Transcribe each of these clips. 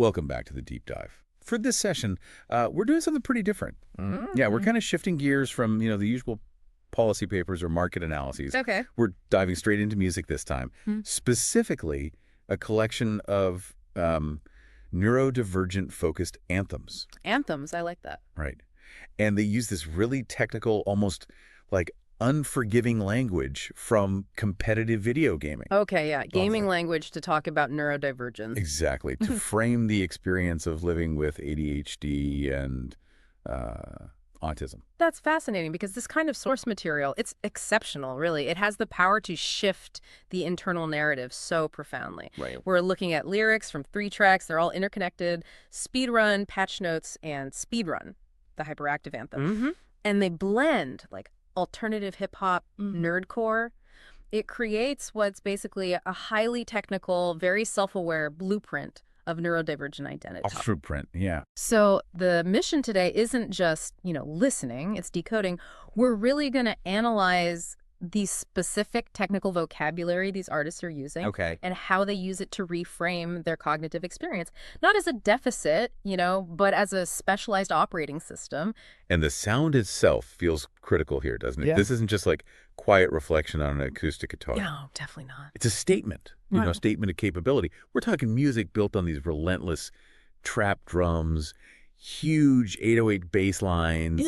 Welcome back to the Deep Dive. For this session, we're doing something pretty different. Yeah, we're kind of shifting gears from, the usual policy papers or market analyses. Okay. We're diving straight into music this time, specifically a collection of neurodivergent-focused anthems. Anthems, I like that. Right. And they use this really technical, almost like unforgiving language from competitive video gaming. Okay, yeah. Gaming language to talk about neurodivergence. Exactly. To frame the experience of living with ADHD and autism. That's fascinating because this kind of source material, it's exceptional, really. It has the power to shift the internal narrative so profoundly. Right. We're looking at lyrics from 3 tracks. They're all interconnected. Speedrun, Patch Notes, and Speedrun, the hyperactive anthem. And they blend like alternative hip-hop, nerdcore. It creates what's basically a highly technical, very self-aware blueprint of neurodivergent identity. A footprint, yeah. So the mission today isn't just, listening, it's decoding. We're really going to analyze the specific technical vocabulary these artists are using and how they use it to reframe their cognitive experience. Not as a deficit, but as a specialized operating system. And the sound itself feels critical here, doesn't it? Yeah. This isn't just like quiet reflection on an acoustic guitar. No, definitely not. It's a statement, a statement of capability. We're talking music built on these relentless trap drums, huge 808 bass lines.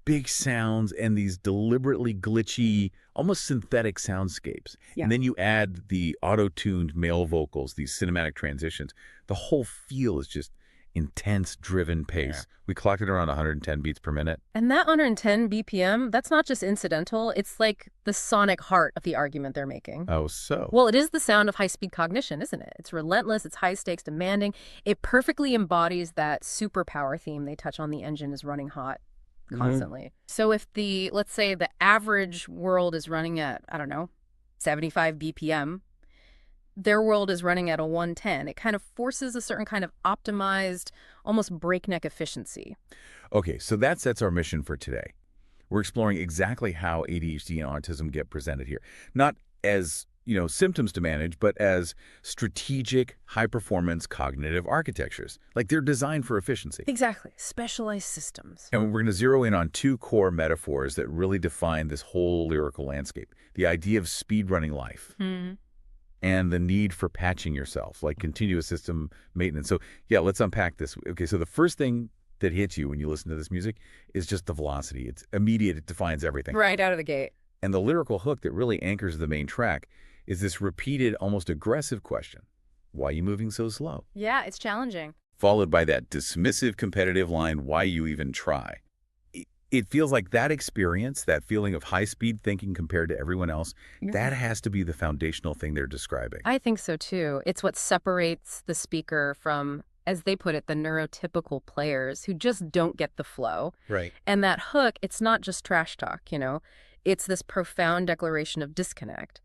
Big sounds, and these deliberately glitchy, almost synthetic soundscapes. Yeah. And then you add the auto-tuned male vocals, these cinematic transitions. The whole feel is just intense, driven pace. Yeah. We clocked it around 110 beats per minute. And that 110 BPM, that's not just incidental. It's like the sonic heart of the argument they're making. Oh, so? Well, it is the sound of high-speed cognition, isn't it? It's relentless, it's high-stakes, demanding. It perfectly embodies that superpower theme they touch on. The engine is running hot constantly. So if let's say the average world is running at, 75 BPM, their world is running at a 110. It kind of forces a certain kind of optimized, almost breakneck efficiency. Okay, so that sets our mission for today. We're exploring exactly how ADHD and autism get presented here. Not as, symptoms to manage, but as strategic, high-performance cognitive architectures. Like they're designed for efficiency. Exactly. Specialized systems. And we're going to zero in on 2 core metaphors that really define this whole lyrical landscape. The idea of speedrunning life. And the need for patching yourself, like continuous system maintenance. So, yeah, let's unpack this. Okay, so the first thing that hits you when you listen to this music is just the velocity. It's immediate. It defines everything. Right out of the gate. And the lyrical hook that really anchors the main track is this repeated, almost aggressive question. Why are you moving so slow? Yeah, it's challenging. Followed by that dismissive, competitive line, why you even try? It feels like that experience, that feeling of high-speed thinking compared to everyone else, that has to be the foundational thing they're describing. I think so, too. It's what separates the speaker from, as they put it, the neurotypical players who just don't get the flow. Right. And that hook, it's not just trash talk, It's this profound declaration of disconnect.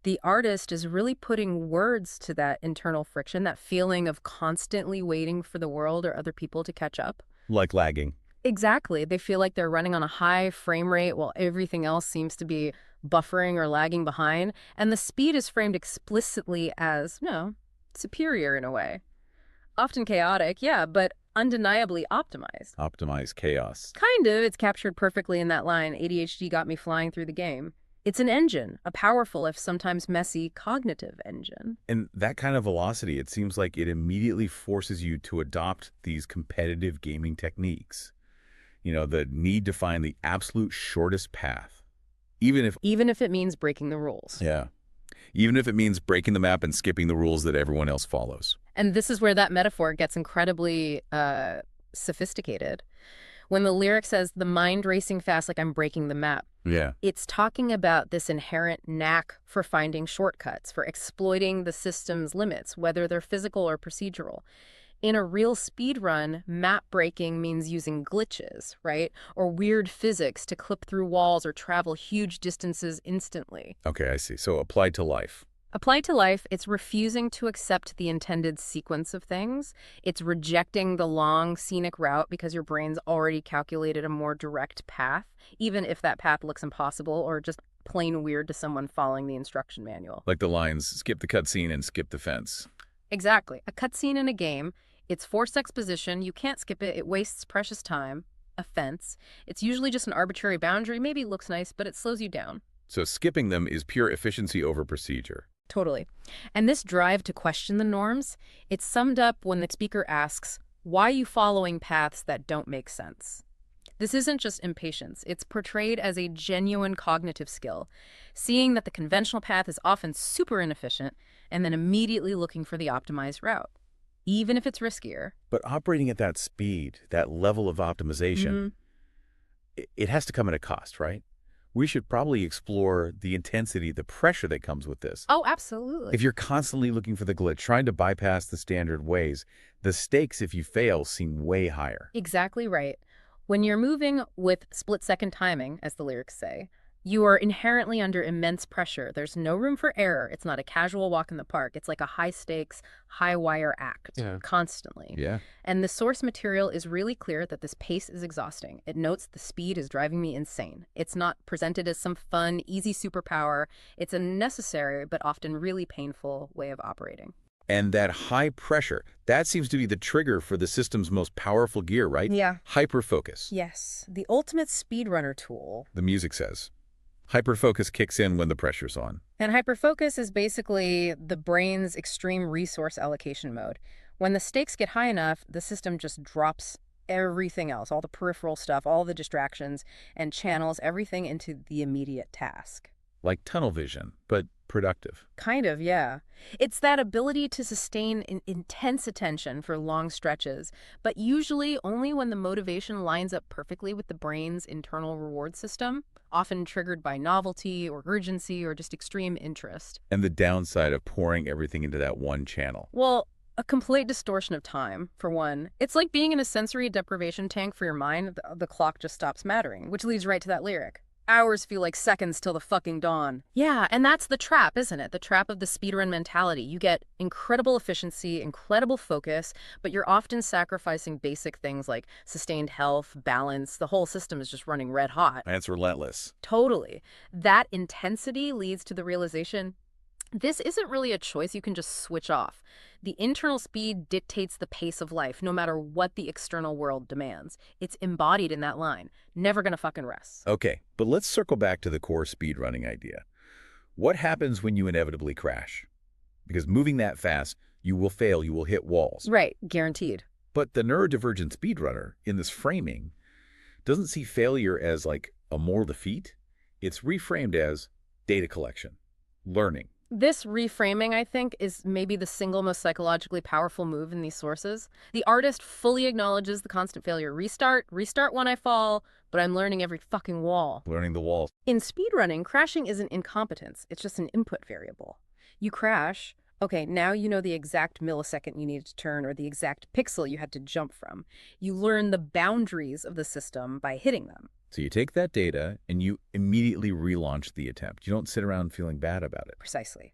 The artist is really putting words to that internal friction, that feeling of constantly waiting for the world or other people to catch up. Like lagging. Exactly. They feel like they're running on a high frame rate while everything else seems to be buffering or lagging behind. And the speed is framed explicitly as, superior in a way. Often chaotic, yeah, but undeniably optimized. Optimized chaos. Kind of. It's captured perfectly in that line, ADHD got me flying through the game. It's an engine, a powerful, if sometimes messy, cognitive engine. And that kind of velocity, it seems like it immediately forces you to adopt these competitive gaming techniques. The need to find the absolute shortest path. Even if it means breaking the rules. Yeah. Even if it means breaking the map and skipping the rules that everyone else follows. And this is where that metaphor gets incredibly sophisticated. When the lyric says, the mind racing fast like I'm breaking the map, it's talking about this inherent knack for finding shortcuts, for exploiting the system's limits, whether they're physical or procedural. In a real speed run, map breaking means using glitches, right? Or weird physics to clip through walls or travel huge distances instantly. Okay, I see. So applied to life. Applied to life, it's refusing to accept the intended sequence of things. It's rejecting the long, scenic route because your brain's already calculated a more direct path, even if that path looks impossible or just plain weird to someone following the instruction manual. Like the lines, skip the cutscene and skip the fence. Exactly. A cutscene in a game, It's forced exposition. You can't skip it. It wastes precious time. A fence. It's usually just an arbitrary boundary. Maybe it looks nice, but it slows you down. So skipping them is pure efficiency over procedure. Totally. And this drive to question the norms, it's summed up when the speaker asks, why are you following paths that don't make sense? This isn't just impatience. It's portrayed as a genuine cognitive skill, seeing that the conventional path is often super inefficient and then immediately looking for the optimized route, even if it's riskier. But operating at that speed, that level of optimization, it has to come at a cost, right? We should probably explore the intensity, the pressure that comes with this. Oh, absolutely. If you're constantly looking for the glitch, trying to bypass the standard ways, the stakes if you fail seem way higher. Exactly right. When you're moving with split-second timing, as the lyrics say, you are inherently under immense pressure. There's no room for error. It's not a casual walk in the park. It's like a high-stakes, high-wire act, constantly. Yeah. And the source material is really clear that this pace is exhausting. It notes the speed is driving me insane. It's not presented as some fun, easy superpower. It's a necessary but often really painful way of operating. And that high pressure, that seems to be the trigger for the system's most powerful gear, right? Yeah. Hyperfocus. Yes. The ultimate speedrunner tool. The music says. Hyperfocus kicks in when the pressure's on. And hyperfocus is basically the brain's extreme resource allocation mode. When the stakes get high enough, the system just drops everything else, all the peripheral stuff, all the distractions, and channels everything into the immediate task. Like tunnel vision, but productive. Kind of, yeah. It's that ability to sustain intense attention for long stretches, but usually only when the motivation lines up perfectly with the brain's internal reward system, often triggered by novelty or urgency or just extreme interest. And the downside of pouring everything into that one channel. Well, a complete distortion of time, for one. It's like being in a sensory deprivation tank for your mind. The clock just stops mattering, which leads right to that lyric. Hours feel like seconds till the fucking dawn. Yeah, and that's the trap, isn't it? The trap of the speedrun mentality. You get incredible efficiency, incredible focus, but you're often sacrificing basic things like sustained health, balance. The whole system is just running red hot. And it's relentless. Totally. That intensity leads to the realization this isn't really a choice you can just switch off. The internal speed dictates the pace of life, no matter what the external world demands. It's embodied in that line. Never gonna fucking rest. Okay, but let's circle back to the core speedrunning idea. What happens when you inevitably crash? Because moving that fast, you will fail, you will hit walls. Right, guaranteed. But the neurodivergent speedrunner, in this framing, doesn't see failure as like a moral defeat. It's reframed as data collection, learning. This reframing, I think, is maybe the single most psychologically powerful move in these sources. The artist fully acknowledges the constant failure. Restart when I fall, but I'm learning every fucking wall. Learning the walls. In speedrunning, crashing isn't incompetence. It's just an input variable. You crash. Okay, now you know the exact millisecond you needed to turn or the exact pixel you had to jump from. You learn the boundaries of the system by hitting them. So you take that data and you immediately relaunch the attempt. You don't sit around feeling bad about it. Precisely.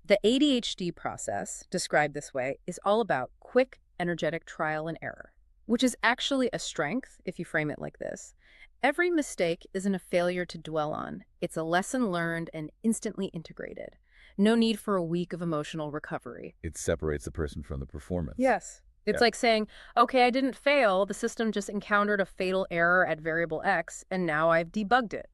The ADHD process, described this way, is all about quick, energetic trial and error, which is actually a strength if you frame it like this. Every mistake isn't a failure to dwell on. It's a lesson learned and instantly integrated. No need for a week of emotional recovery. It separates the person from the performance. Yes. It's like saying, okay, I didn't fail. The system just encountered a fatal error at variable X, and now I've debugged it.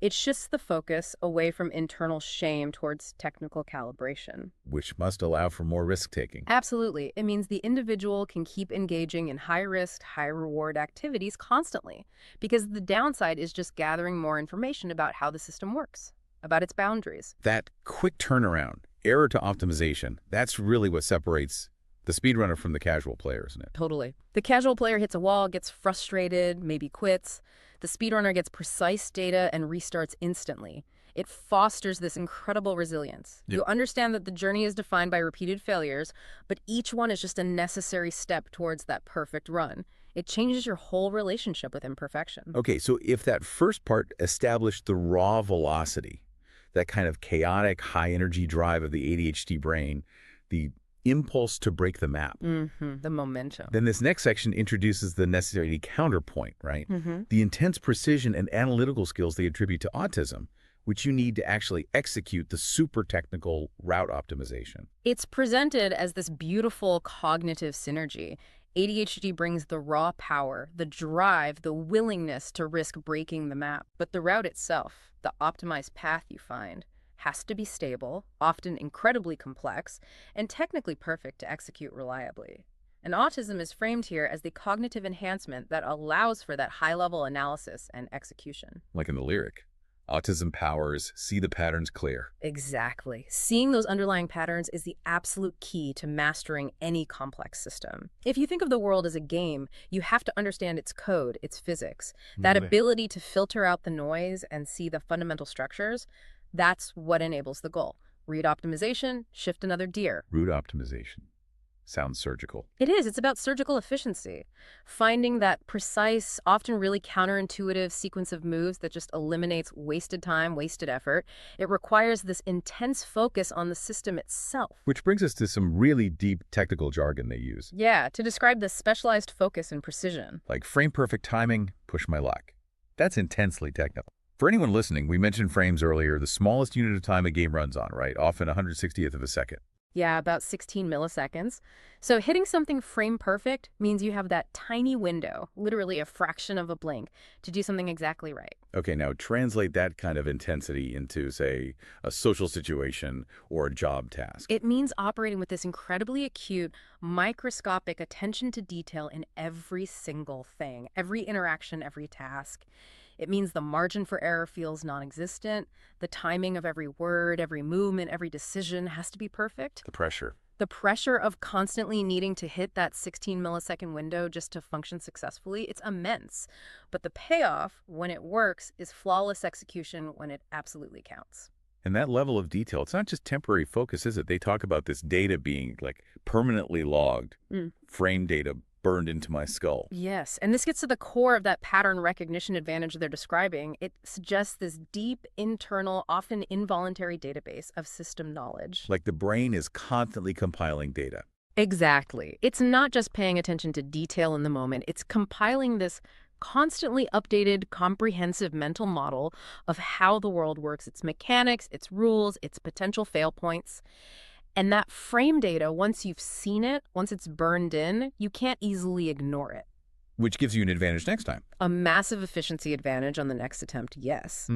It shifts the focus away from internal shame towards technical calibration. Which must allow for more risk-taking. Absolutely. It means the individual can keep engaging in high-risk, high-reward activities constantly, because the downside is just gathering more information about how the system works, about its boundaries. That quick turnaround, error to optimization, that's really what separates the speedrunner from the casual player, isn't it? Totally. The casual player hits a wall, gets frustrated, maybe quits. The speedrunner gets precise data and restarts instantly. It fosters this incredible resilience. Yep. You understand that the journey is defined by repeated failures, but each one is just a necessary step towards that perfect run. It changes your whole relationship with imperfection. Okay, so if that first part established the raw velocity, that kind of chaotic, high-energy drive of the ADHD brain, the impulse to break the map. The momentum. Then this next section introduces the necessary counterpoint, right? The intense precision and analytical skills they attribute to autism, which you need to actually execute the super technical route optimization. It's presented as this beautiful cognitive synergy. ADHD brings the raw power, the drive, the willingness to risk breaking the map. But the route itself, the optimized path you find, has to be stable, often incredibly complex, and technically perfect to execute reliably. And autism is framed here as the cognitive enhancement that allows for that high-level analysis and execution. Like in the lyric, autism powers see the patterns clear. Exactly. Seeing those underlying patterns is the absolute key to mastering any complex system. If you think of the world as a game, you have to understand its code, its physics. That ability to filter out the noise and see the fundamental structures, that's what enables the goal. Route optimization, shift another deer. Route optimization. Sounds surgical. It is. It's about surgical efficiency. Finding that precise, often really counterintuitive sequence of moves that just eliminates wasted time, wasted effort. It requires this intense focus on the system itself. Which brings us to some really deep technical jargon they use. Yeah, to describe this specialized focus and precision. Like frame-perfect timing, push my luck. That's intensely technical. For anyone listening, we mentioned frames earlier, the smallest unit of time a game runs on, right? Often 160th of a second. Yeah, about 16 milliseconds. So hitting something frame perfect means you have that tiny window, literally a fraction of a blink, to do something exactly right. Okay, now translate that kind of intensity into, say, a social situation or a job task. It means operating with this incredibly acute, microscopic attention to detail in every single thing, every interaction, every task. It means the margin for error feels non-existent. The timing of every word, every movement, every decision has to be perfect. The pressure. The pressure of constantly needing to hit that 16 millisecond window just to function successfully, it's immense. But the payoff, when it works, is flawless execution when it absolutely counts. And that level of detail, it's not just temporary focus, is it? They talk about this data being like permanently logged, frame data burned into my skull. Yes, and this gets to the core of that pattern recognition advantage they're describing. It suggests this deep, internal, often involuntary database of system knowledge. Like the brain is constantly compiling data. Exactly. It's not just paying attention to detail in the moment. It's compiling this constantly updated, comprehensive mental model of how the world works, its mechanics, its rules, its potential fail points. And that frame data, once you've seen it, once it's burned in, you can't easily ignore it. Which gives you an advantage next time. A massive efficiency advantage on the next attempt, yes.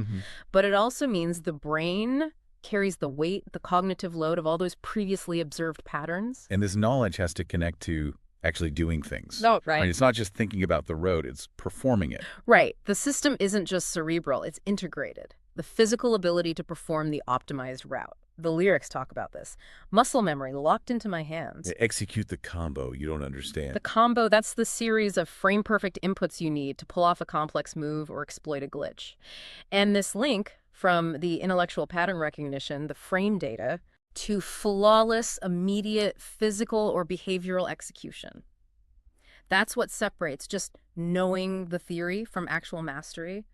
But it also means the brain carries the weight, the cognitive load of all those previously observed patterns. And this knowledge has to connect to actually doing things. Oh, right. I mean, it's not just thinking about the road, it's performing it. Right. The system isn't just cerebral, it's integrated. The physical ability to perform the optimized route. The lyrics talk about this. Muscle memory locked into my hands. Execute the combo you don't understand. The combo, that's the series of frame-perfect inputs you need to pull off a complex move or exploit a glitch. And this link from the intellectual pattern recognition, the frame data, to flawless, immediate physical or behavioral execution. That's what separates just knowing the theory from actual mastery.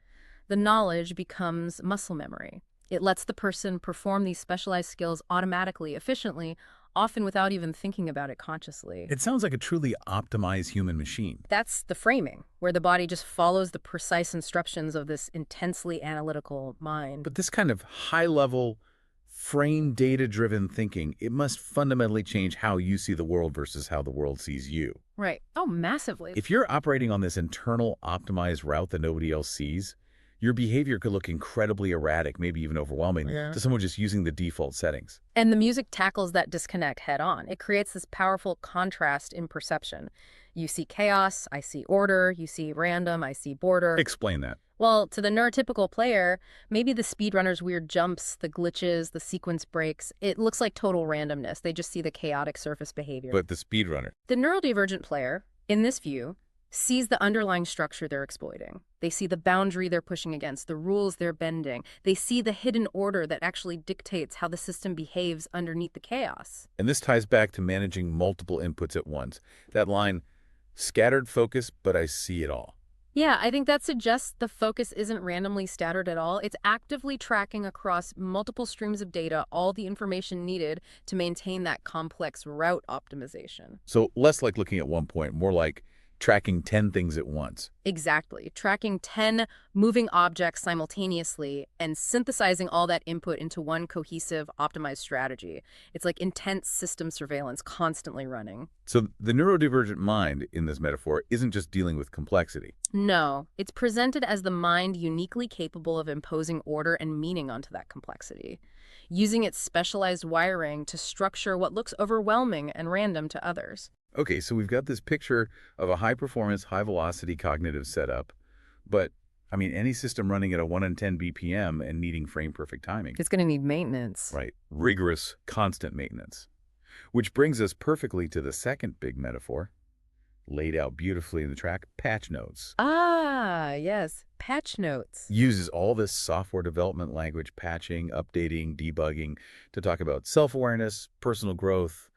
The knowledge becomes muscle memory. It lets the person perform these specialized skills automatically, efficiently, often without even thinking about it consciously. It sounds like a truly optimized human machine. That's the framing, where the body just follows the precise instructions of this intensely analytical mind. But this kind of high-level, frame data-driven thinking, it must fundamentally change how you see the world versus how the world sees you. Right. Oh, massively. If you're operating on this internal optimized route that nobody else sees, your behavior could look incredibly erratic, maybe even overwhelming to someone just using the default settings. And the music tackles that disconnect head on. It creates this powerful contrast in perception. You see chaos, I see order. You see random, I see border. Explain that. Well, to the neurotypical player, maybe the speedrunner's weird jumps, the glitches, the sequence breaks, it looks like total randomness. They just see the chaotic surface behavior. But the speedrunner. The neurodivergent player, in this view, sees the underlying structure they're exploiting. They see the boundary they're pushing against, the rules they're bending. They see the hidden order that actually dictates how the system behaves underneath the chaos. And this ties back to managing multiple inputs at once. That line, scattered focus, but I see it all. Yeah, I think that suggests the focus isn't randomly scattered at all. It's actively tracking across multiple streams of data all the information needed to maintain that complex route optimization. So less like looking at one point, more like tracking 10 things at once. Exactly. Tracking 10 moving objects simultaneously and synthesizing all that input into one cohesive, optimized strategy. It's like intense system surveillance constantly running. So the neurodivergent mind in this metaphor isn't just dealing with complexity. No, it's presented as the mind uniquely capable of imposing order and meaning onto that complexity, using its specialized wiring to structure what looks overwhelming and random to others. Okay, so we've got this picture of a high-performance, high-velocity cognitive setup, but, I mean, any system running at a 1 in 10 BPM and needing frame-perfect timing. It's going to need maintenance. Right, rigorous, constant maintenance. Which brings us perfectly to the second big metaphor, laid out beautifully in the track, patch notes. Ah, yes, patch notes. Uses all this software development language, patching, updating, debugging, to talk about self-awareness, personal growth,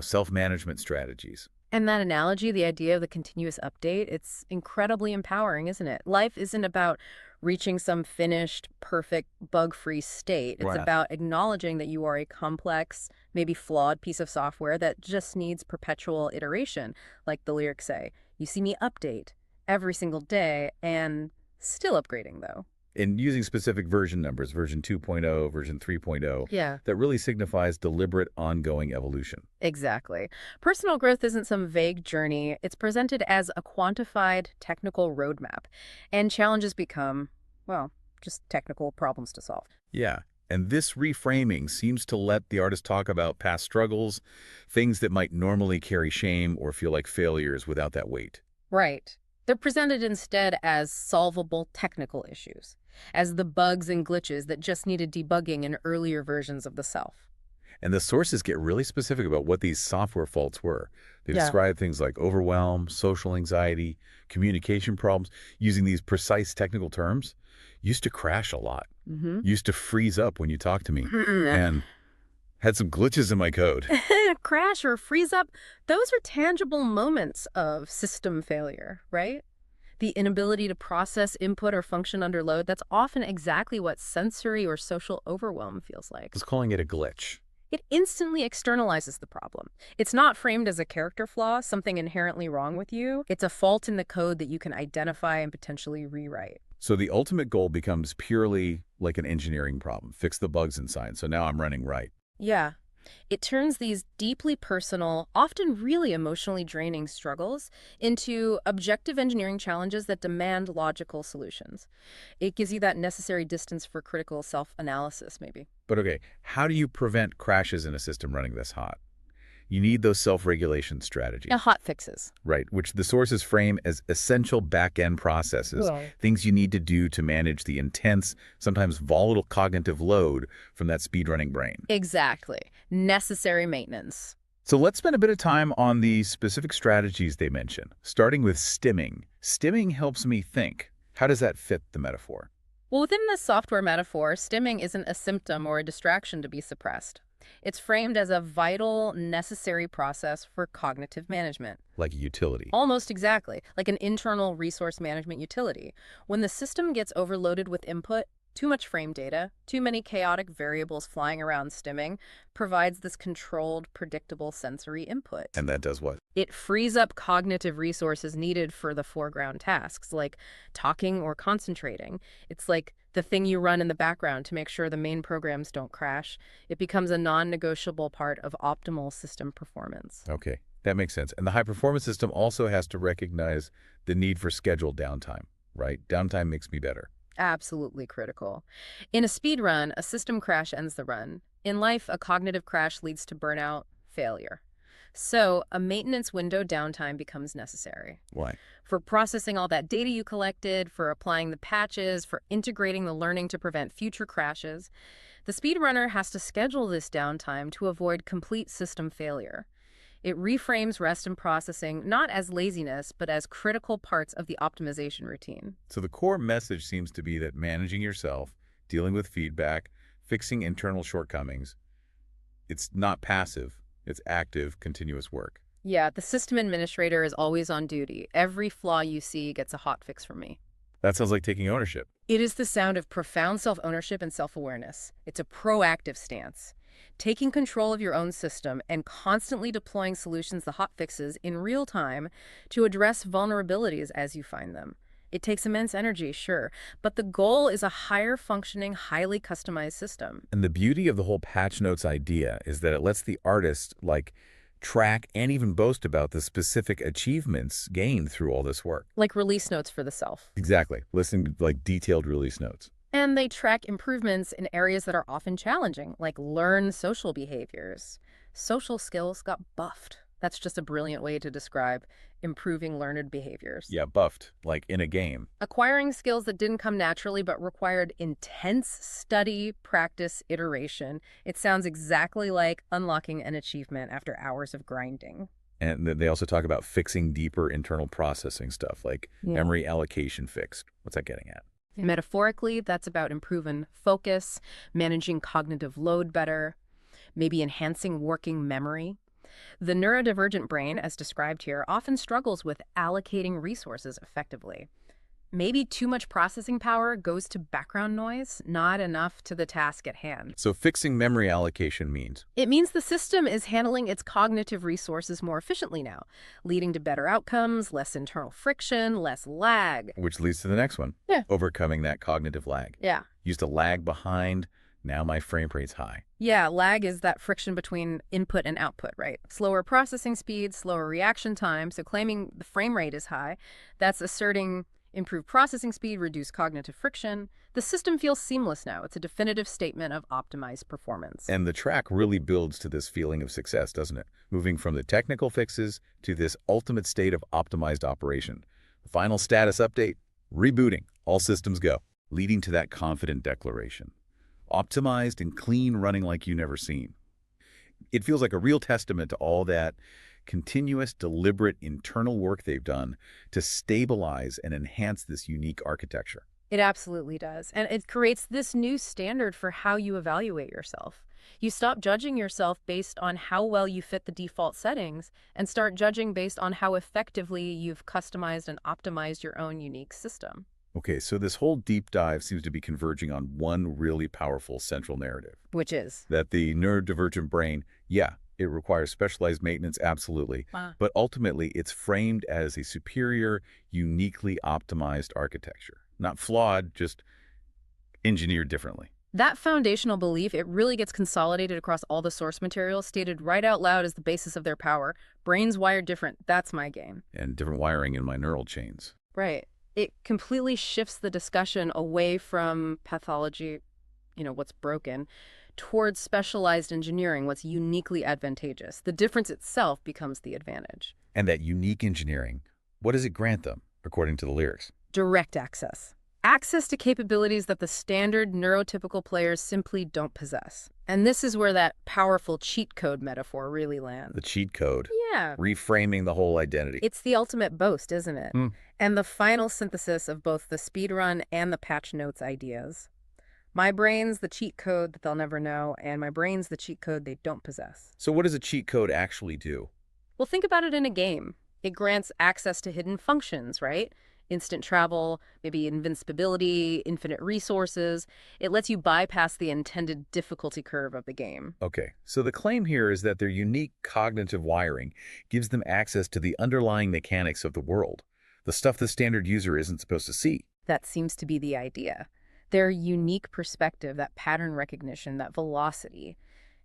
self-management strategies. And that analogy, the idea of the continuous update, it's incredibly empowering, isn't it? Life isn't about reaching some finished, perfect, bug-free state. It's about acknowledging that you are a complex, maybe flawed piece of software that just needs perpetual iteration, like the lyrics say. You see me update every single day and still upgrading, though. And using specific version numbers, version 2.0, version 3.0, that really signifies deliberate, ongoing evolution. Exactly. Personal growth isn't some vague journey. It's presented as a quantified technical roadmap. And challenges become, well, just technical problems to solve. Yeah. And this reframing seems to let the artist talk about past struggles, things that might normally carry shame or feel like failures without that weight. Right. They're presented instead as solvable technical issues, as the bugs and glitches that just needed debugging in earlier versions of the self. And the sources get really specific about what these software faults were. They describe things like overwhelm, social anxiety, communication problems, using these precise technical terms. Used to crash a lot. Used to freeze up when you talk to me. And had some glitches in my code. Crash or freeze up, those are tangible moments of system failure, right? The inability to process input or function under load, that's often exactly what sensory or social overwhelm feels like. I was calling it a glitch. It instantly externalizes the problem. It's not framed as a character flaw, something inherently wrong with you. It's a fault in the code that you can identify and potentially rewrite. So the ultimate goal becomes purely like an engineering problem. Fix the bugs inside, so now I'm running right. Yeah. It turns these deeply personal, often really emotionally draining struggles into objective engineering challenges that demand logical solutions. It gives you that necessary distance for critical self-analysis, maybe. But okay, how do you prevent crashes in a system running this hot? You need those self-regulation strategies. Yeah, hot fixes. Right, which the sources frame as essential back-end processes, things you need to do to manage the intense, sometimes volatile cognitive load from that speedrunning brain. Exactly. Necessary maintenance. So let's spend a bit of time on the specific strategies they mention, starting with stimming. Stimming helps me think. How does that fit the metaphor? Well, within this software metaphor, stimming isn't a symptom or a distraction to be suppressed. It's framed as a vital, necessary process for cognitive management. Like a utility. Almost exactly, like an internal resource management utility. When the system gets overloaded with input, too much frame data, too many chaotic variables flying around stimming provides this controlled, predictable sensory input. And that does what? It frees up cognitive resources needed for the foreground tasks, like talking or concentrating. It's like the thing you run in the background to make sure the main programs don't crash. It becomes a non-negotiable part of optimal system performance. Okay, that makes sense. And the high-performance system also has to recognize the need for scheduled downtime, right? Downtime makes me better. Absolutely critical. In a speed run, a system crash ends the run. In life, a cognitive crash leads to burnout, failure. So a maintenance window downtime becomes necessary. Why? For processing all that data you collected, for applying the patches, for integrating the learning to prevent future crashes. The speedrunner has to schedule this downtime to avoid complete system failure. It reframes rest and processing not as laziness, but as critical parts of the optimization routine. So the core message seems to be that managing yourself, dealing with feedback, fixing internal shortcomings, it's not passive, it's active, continuous work. Yeah, the system administrator is always on duty. Every flaw you see gets a hotfix from me. That sounds like taking ownership. It is the sound of profound self-ownership and self-awareness. It's a proactive stance. Taking control of your own system and constantly deploying solutions, the hotfixes, in real time to address vulnerabilities as you find them. It takes immense energy, sure, but the goal is a higher functioning, highly customized system. And the beauty of the whole patch notes idea is that it lets the artist, track and even boast about the specific achievements gained through all this work. Like release notes for the self. Exactly. Listen, detailed release notes. And they track improvements in areas that are often challenging, like learn social behaviors. Social skills got buffed. That's just a brilliant way to describe improving learned behaviors. Yeah, buffed, like in a game. Acquiring skills that didn't come naturally but required intense study, practice, iteration. It sounds exactly like unlocking an achievement after hours of grinding. And they also talk about fixing deeper internal processing stuff, like memory allocation fixed. What's that getting at? Metaphorically, that's about improving focus, managing cognitive load better, maybe enhancing working memory. The neurodivergent brain, as described here, often struggles with allocating resources effectively. Maybe too much processing power goes to background noise, not enough to the task at hand. So fixing memory allocation means? It means the system is handling its cognitive resources more efficiently now, leading to better outcomes, less internal friction, less lag. Which leads to the next one. Yeah. Overcoming that cognitive lag. Yeah. Used to lag behind, now my frame rate's high. Yeah, lag is that friction between input and output, right? Slower processing speed, slower reaction time. So claiming the frame rate is high, that's asserting improved processing speed, reduced cognitive friction. The system feels seamless now. It's a definitive statement of optimized performance. And the track really builds to this feeling of success, doesn't it? Moving from the technical fixes to this ultimate state of optimized operation. The final status update, rebooting, all systems go, leading to that confident declaration. Optimized and clean running like you never seen. It feels like a real testament to all that continuous, deliberate internal work they've done to stabilize and enhance this unique architecture. It absolutely does. And it creates this new standard for how you evaluate yourself. You stop judging yourself based on how well you fit the default settings and start judging based on how effectively you've customized and optimized your own unique system. Okay, so this whole deep dive seems to be converging on one really powerful central narrative. Which is? That the neurodivergent brain, it requires specialized maintenance, absolutely. Wow. But ultimately, it's framed as a superior, uniquely optimized architecture. Not flawed, just engineered differently. That foundational belief, it really gets consolidated across all the source material, stated right out loud as the basis of their power. Brains wired different, that's my game. And different wiring in my neural chains. Right. It completely shifts the discussion away from pathology, what's broken, towards specialized engineering, what's uniquely advantageous. The difference itself becomes the advantage. And that unique engineering, what does it grant them, according to the lyrics? Direct access. Access to capabilities that the standard neurotypical players simply don't possess. And this is where that powerful cheat code metaphor really lands. The cheat code. Yeah. Reframing the whole identity. It's the ultimate boast, isn't it? And the final synthesis of both the speedrun and the patch notes ideas. My brain's the cheat code that they'll never know, and my brain's the cheat code they don't possess. So what does a cheat code actually do? Well, think about it in a game. It grants access to hidden functions, right? Instant travel, maybe invincibility, infinite resources. It lets you bypass the intended difficulty curve of the game. Okay, so the claim here is that their unique cognitive wiring gives them access to the underlying mechanics of the world, the stuff the standard user isn't supposed to see. That seems to be the idea. Their unique perspective, that pattern recognition, that velocity,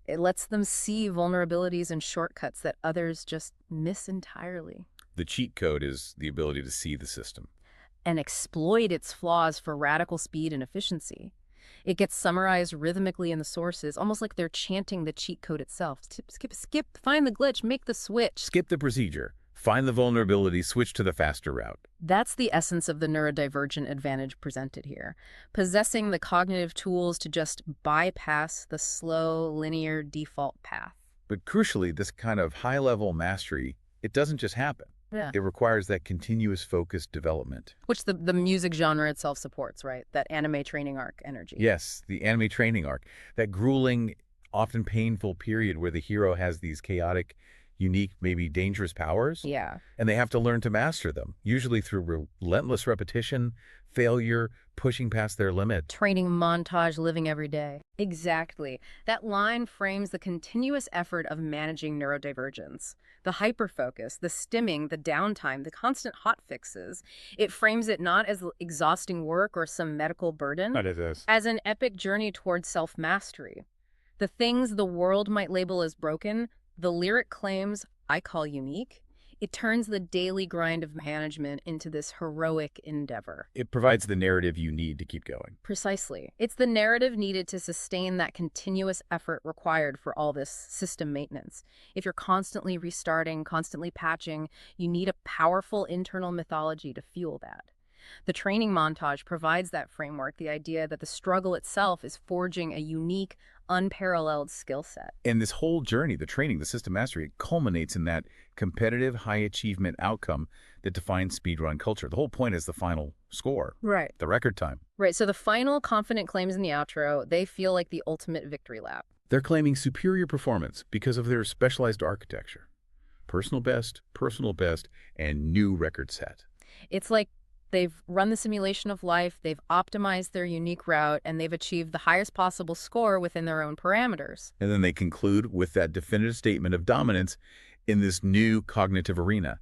it lets them see vulnerabilities and shortcuts that others just miss entirely. The cheat code is the ability to see the system. And exploit its flaws for radical speed and efficiency. It gets summarized rhythmically in the sources, almost like they're chanting the cheat code itself. Skip, find the glitch, make the switch. Skip the procedure. Find the vulnerability, switch to the faster route. That's the essence of the neurodivergent advantage presented here. Possessing the cognitive tools to just bypass the slow, linear default path. But crucially, this kind of high-level mastery, it doesn't just happen. Yeah. It requires that continuous focused development. Which the music genre itself supports, right? That anime training arc energy. Yes, the anime training arc. That grueling, often painful period where the hero has these chaotic, unique, maybe dangerous powers. Yeah. And they have to learn to master them, usually through relentless repetition, failure, pushing past their limit. Training montage, living every day. Exactly. That line frames the continuous effort of managing neurodivergence. The hyperfocus, the stimming, the downtime, the constant hot fixes. It frames it not as exhausting work or some medical burden, What is this? as an epic journey towards self-mastery. The things the world might label as broken, the lyric claims, I call unique. It turns the daily grind of management into this heroic endeavor. It provides the narrative you need to keep going. Precisely. It's the narrative needed to sustain that continuous effort required for all this system maintenance. If you're constantly restarting, constantly patching, you need a powerful internal mythology to fuel that. The training montage provides that framework, the idea that the struggle itself is forging a unique, unparalleled skill set. And this whole journey, the training, the system mastery, it culminates in that competitive, high-achievement outcome that defines speedrun culture. The whole point is the final score. Right. The record time. Right, so the final confident claims in the outro, they feel like the ultimate victory lap. They're claiming superior performance because of their specialized architecture. Personal best, and new record set. It's like they've run the simulation of life, they've optimized their unique route, and they've achieved the highest possible score within their own parameters. And then they conclude with that definitive statement of dominance in this new cognitive arena.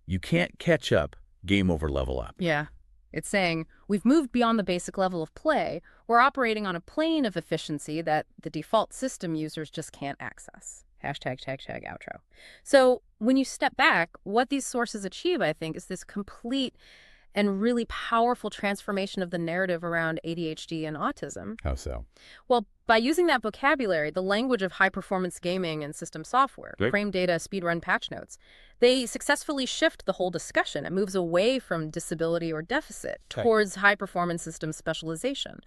You can't catch up, game over, level up. Yeah. It's saying, we've moved beyond the basic level of play. We're operating on a plane of efficiency that the default system users just can't access. Hashtag outro. So when you step back, what these sources achieve, I think, is this complete and really powerful transformation of the narrative around ADHD and autism. How so? Well, by using that vocabulary, the language of high-performance gaming and system software, frame data, speedrun patch notes, they successfully shift the whole discussion. It moves away from disability or deficit towards high-performance system specialization.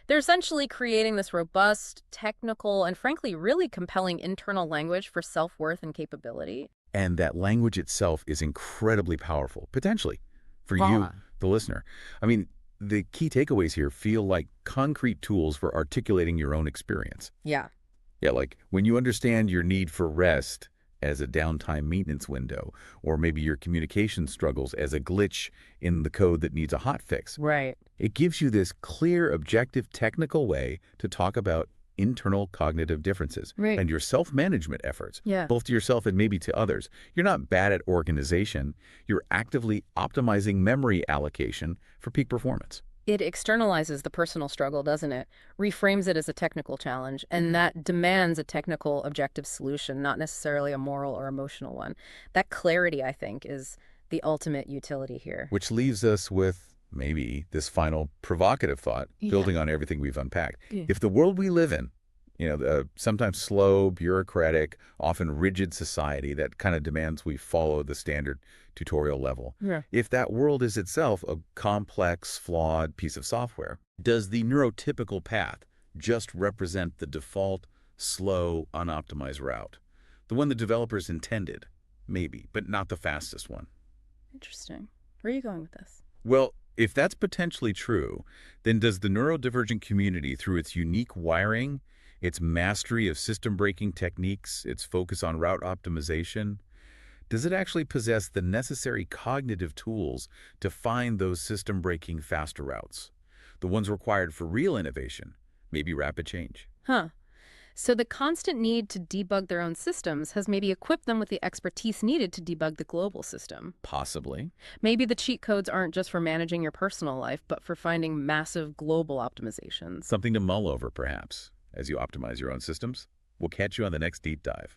They're essentially creating this robust, technical, and frankly, really compelling internal language for self-worth and capability. And that language itself is incredibly powerful, potentially, for you, the listener. I mean, the key takeaways here feel like concrete tools for articulating your own experience. Yeah. Yeah, like when you understand your need for rest as a downtime maintenance window, or maybe your communication struggles as a glitch in the code that needs a hot fix. Right. It gives you this clear, objective, technical way to talk about internal cognitive differences and your self-management efforts, both to yourself and maybe to others. You're not bad at organization. You're actively optimizing memory allocation for peak performance. It externalizes the personal struggle, doesn't it? Reframes it as a technical challenge, and that demands a technical, objective solution, not necessarily a moral or emotional one. That clarity, I think, is the ultimate utility here. Which leaves us with maybe this final provocative thought, building on everything we've unpacked. If the world we live in, the sometimes slow, bureaucratic, often rigid society that kind of demands we follow the standard tutorial level, if that world is itself a complex, flawed piece of software, does the neurotypical path just represent the default, slow, unoptimized route? The one the developers intended, maybe, but not the fastest one. Interesting. Where are you going with this? Well, if that's potentially true, then does the neurodivergent community, through its unique wiring, its mastery of system-breaking techniques, its focus on route optimization, does it actually possess the necessary cognitive tools to find those system-breaking faster routes, the ones required for real innovation, maybe rapid change? So the constant need to debug their own systems has maybe equipped them with the expertise needed to debug the global system. Possibly. Maybe the cheat codes aren't just for managing your personal life, but for finding massive global optimizations. Something to mull over, perhaps, as you optimize your own systems. We'll catch you on the next deep dive.